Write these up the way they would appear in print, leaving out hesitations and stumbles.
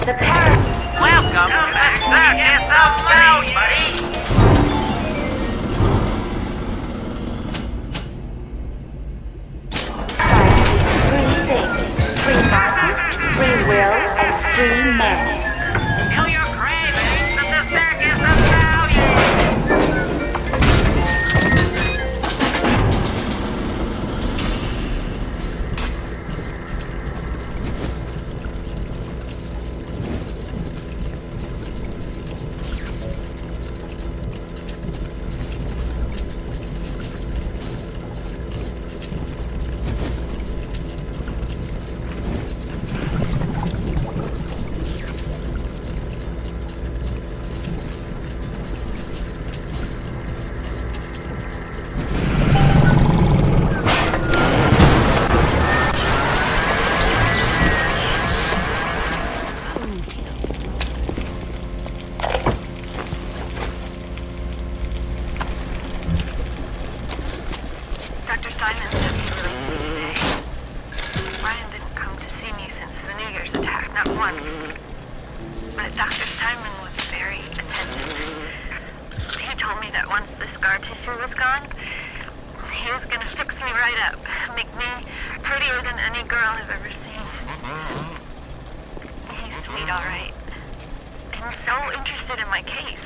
Welcome to the circus of buddy. Three things: free markets, free will, and free men. Feel your cravings at the circus of value. Dr. Steinman took me really today. Ryan didn't come to see me since the New Year's attack, not once. But Dr. Steinman was very attentive. He told me that once the scar tissue was gone, he was gonna fix me right up, make me prettier than any girl I've ever seen. He's sweet, all right. And so interested in my case.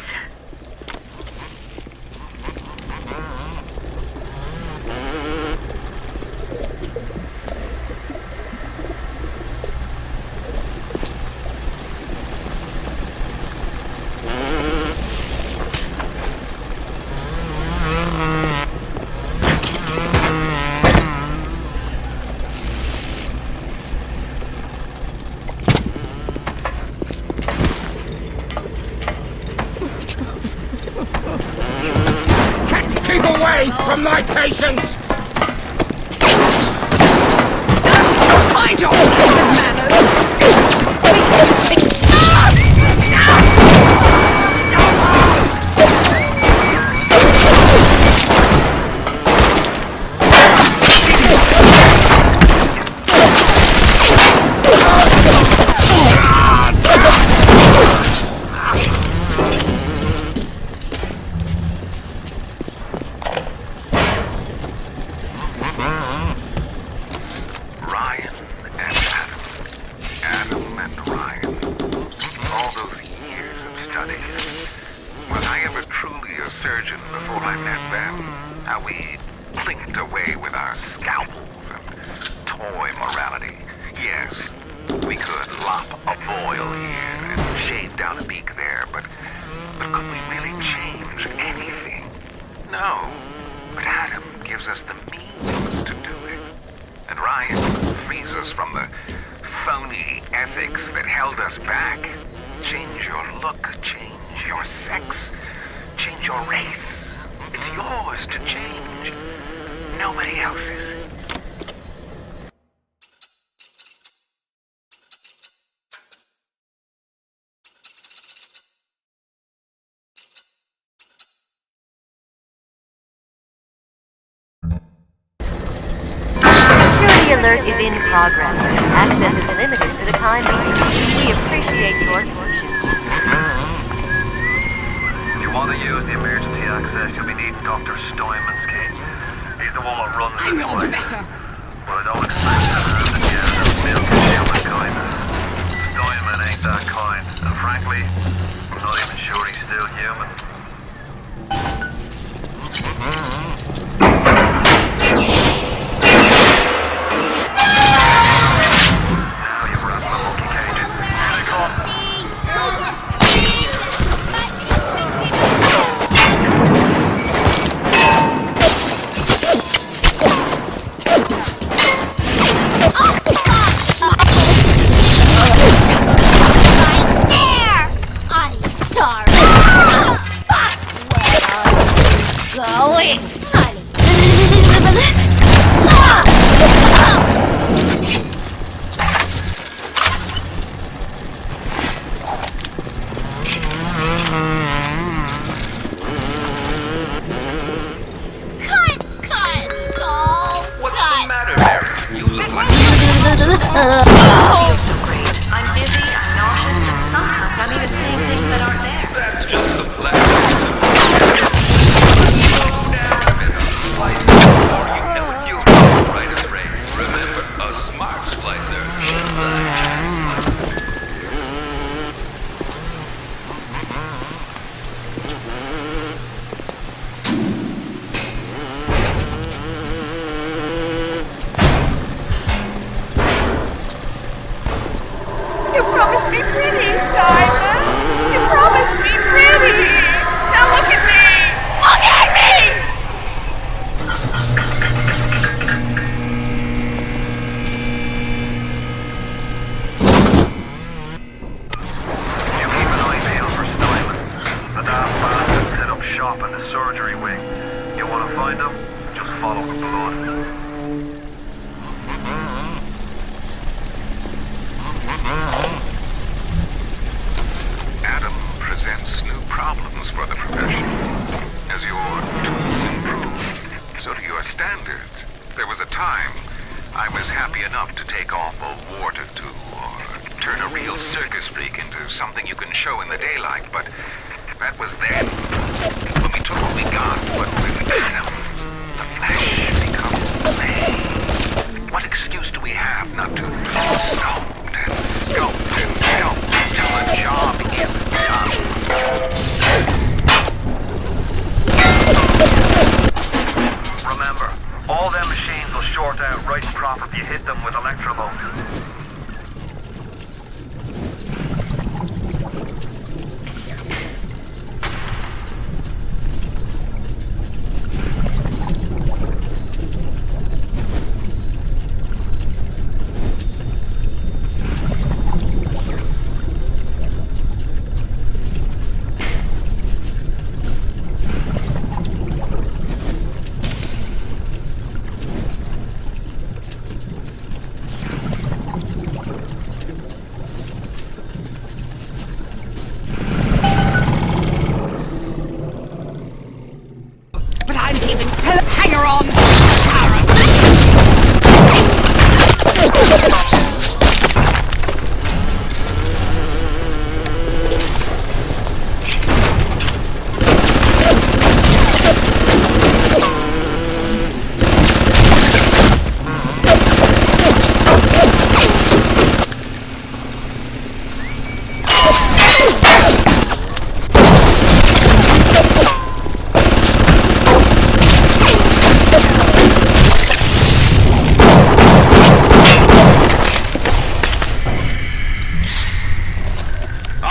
Keep away from my patients! I don't have manners! Ryan and Adam. Adam and Ryan. All those years of study. Was I ever truly a surgeon before I met them? How we clinked away with our scalpels and toy morality. Yes, we could lop a boil here and shave down a beak there, but could we really change anything? No. But Adam gives us the means to do it. And Ryan frees us from the phony ethics that held us back. Change your look, change your sex, change your race. It's yours to change. Nobody else's. Security alert is in progress. Access is limited for the time being. We appreciate your patience. If you want to use the emergency access, you'll be needing Dr. Steinman's key. He's the one that runs I the know device. better! But I don't expect to have the end of milk human kind. Steinman ain't that kind. And frankly, I'm not even sure he's still human. Now you've wrapped the monkey cages. Here they come. I'm sorry. Where are you going, What's the matter, Mary? You look like... I feel so great. I'm dizzy, I'm nauseous, You keep an eye peeled for Steinman. The daft bastard set up shop in the surgery wing. You want to find him? Just follow the blood. Adam presents new problems for the profession. As your tools improve, so do your standards. There was a time I was happy enough to take off a wart or two, or turn a real circus freak into something you can show in the daylight, but that was then. When we took what we got, but with Adam, the flesh becomes clay. What excuse do we have not to sculpt and sculpt and sculpt until the job gets done? Remember, all them machines will short out right prop if you hit them with electrovolt. But I'm even hanger on, Tara.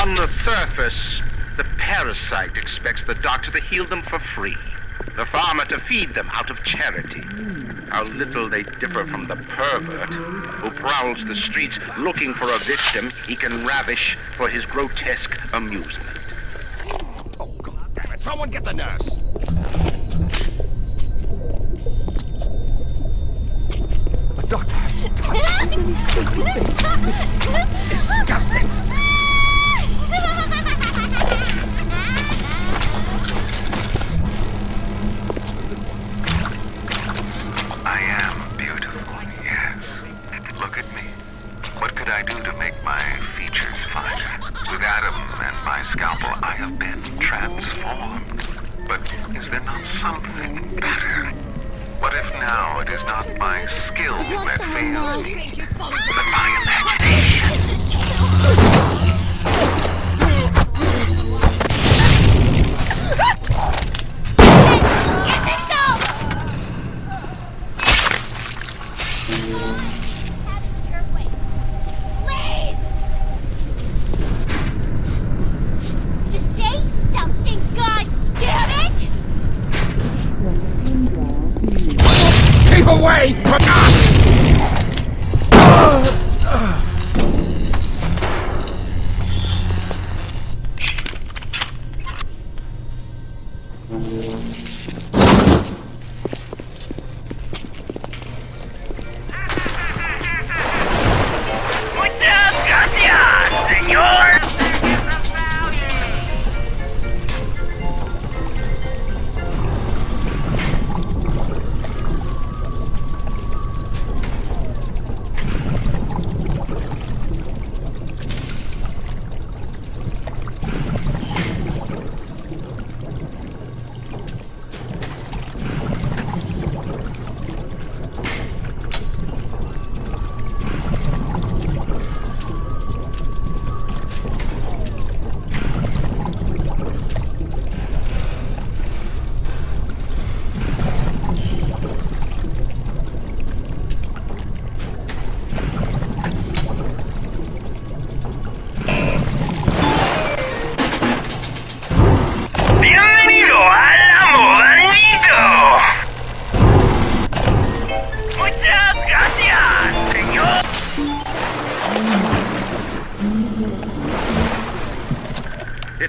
On the surface, the parasite expects the doctor to heal them for free, the farmer to feed them out of charity. How little they differ from the pervert who prowls the streets looking for a victim he can ravish for his grotesque amusement. Oh, God damn it. Someone get the nurse. A doctor has to touch so many things. It's disgusting. I am beautiful, yes. Look at me. What could I do to make my features finer? With Adam and my scalpel, I have been transformed. But is there not something better? What if now it is not my skill that fails me, but my imagination? Just say something, God damn it! Keep away from Muchas gracias, señor.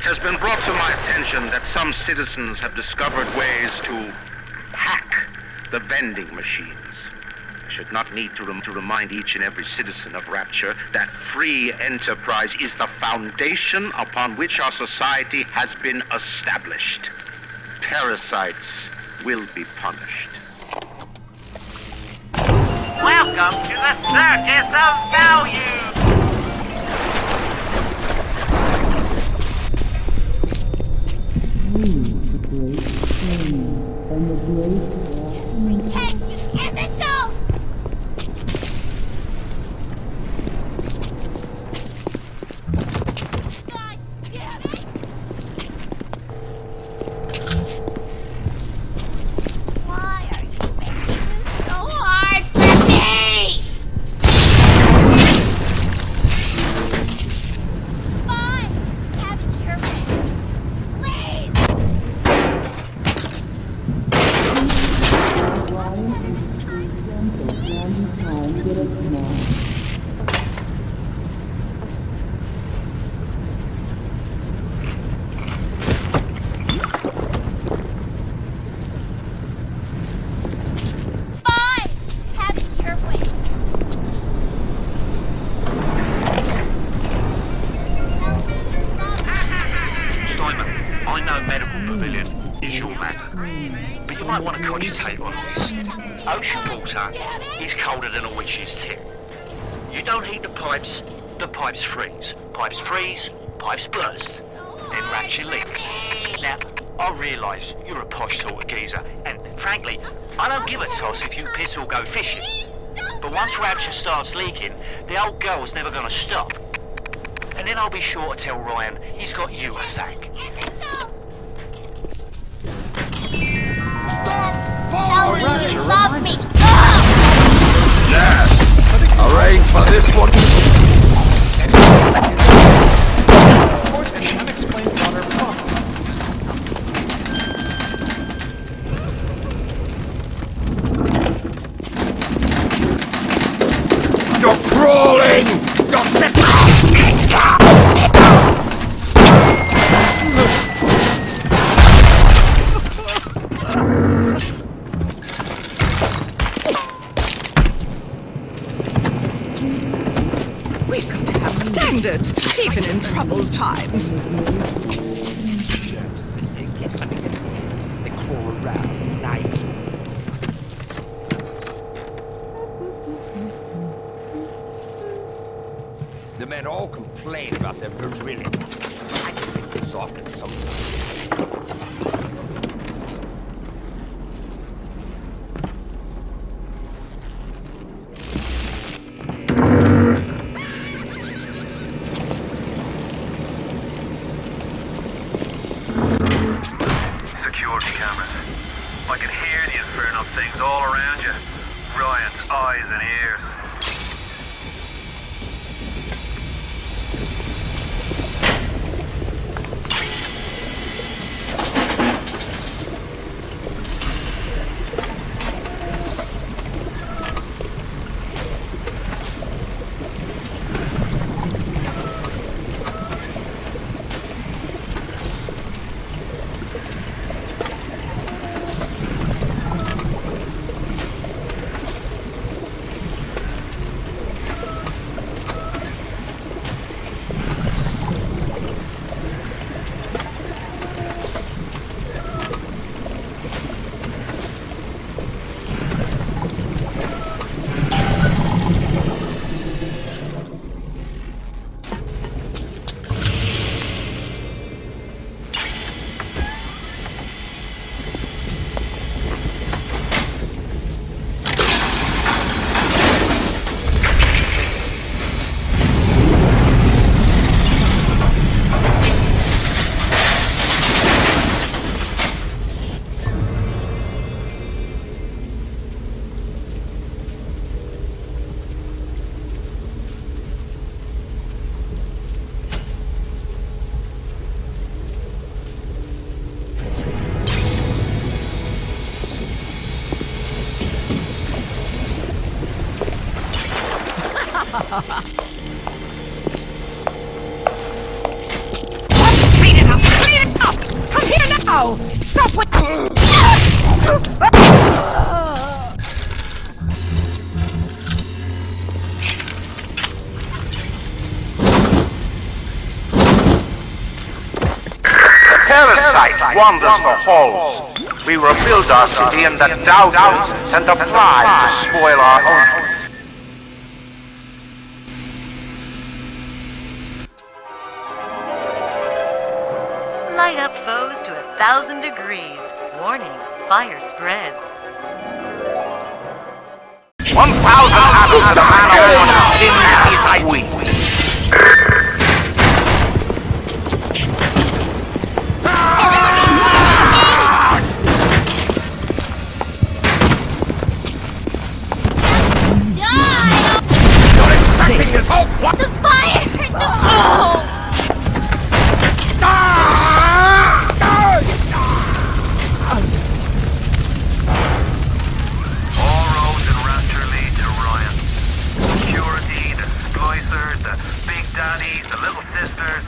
It has been brought to my attention that some citizens have discovered ways to hack the vending machines. I should not need to remind each and every citizen of Rapture that free enterprise is the foundation upon which our society has been established. Parasites will be punished. Welcome to the Circus of Value! Pretend, you imbecile! God damn it! Why are you making this so hard for me? Fine, have it your way. Please! Fine! Have it your way. Tell me you love me. Steinman, I know Medical Pavilion is your man, but you might want to cogitate on this. Ocean water is colder than a witch's tip. You don't heat the pipes freeze. Pipes freeze, pipes burst. Then Rapture leaks. Now, I realise you're a posh sort of geezer, and frankly, I don't give a toss if you piss or go fishing. But once Rapture starts leaking, the old girl's never gonna stop. And then I'll be sure to tell Ryan he's got you to thank. Imbecile! Tell me you love me. Arrange for this one. You're crawling! You're set! We've got to have standards, even in troubled times. They crawl around at night. The men all complain about their virility. I can think this off in some. Security cameras. I can hear the infernal things all around you. Ryan's eyes and ears. Speed it up! Ow! Stop with... Parasite wanders the halls. We rebuild our city and the doubters send a fly to spoil our home. Light up foes to 1,000 degrees. Warning, fire spreads. 1,000 atoms to man a woman in his wings. The fire! No! All roads in Rapture lead to Ryan. Security, the splicers, the big daddies, the little sisters.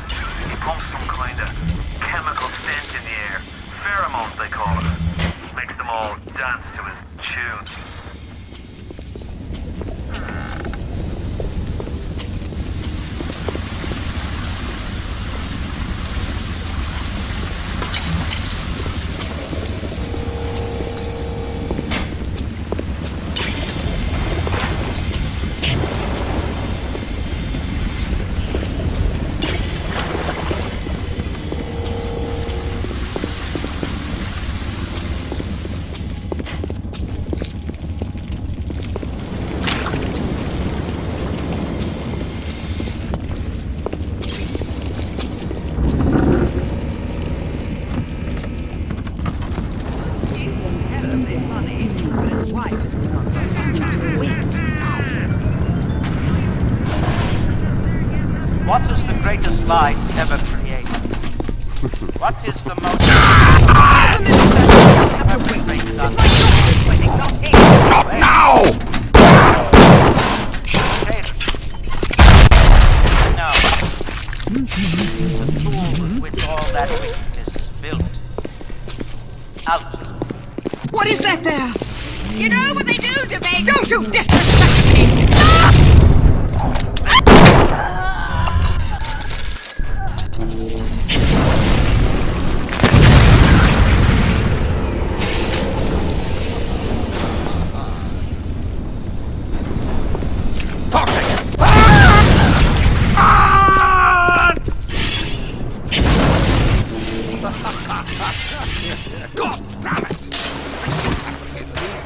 He pumps some kind of chemical scent in the air. Pheromones, they call it. Makes them all dance to his tune. What is the greatest lie ever created? What is the most... Not now! No. The tool with which all that wickedness is built. Out. What is that there? You know what they do to me? Don't you disrespect me! God damn it! I should have to pay for these.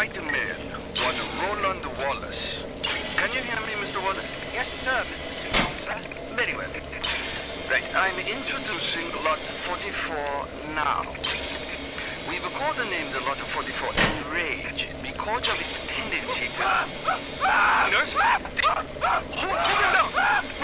white man, one Roland Wallace. Can you hear me, Mr. Wallace? Yes, sir, Mr. Sponsor. Very well. Right, I'm introducing Lot 44 now. We've codenamed the Lot 44 Enrage because of its tendency to... Nurse? Hold him down!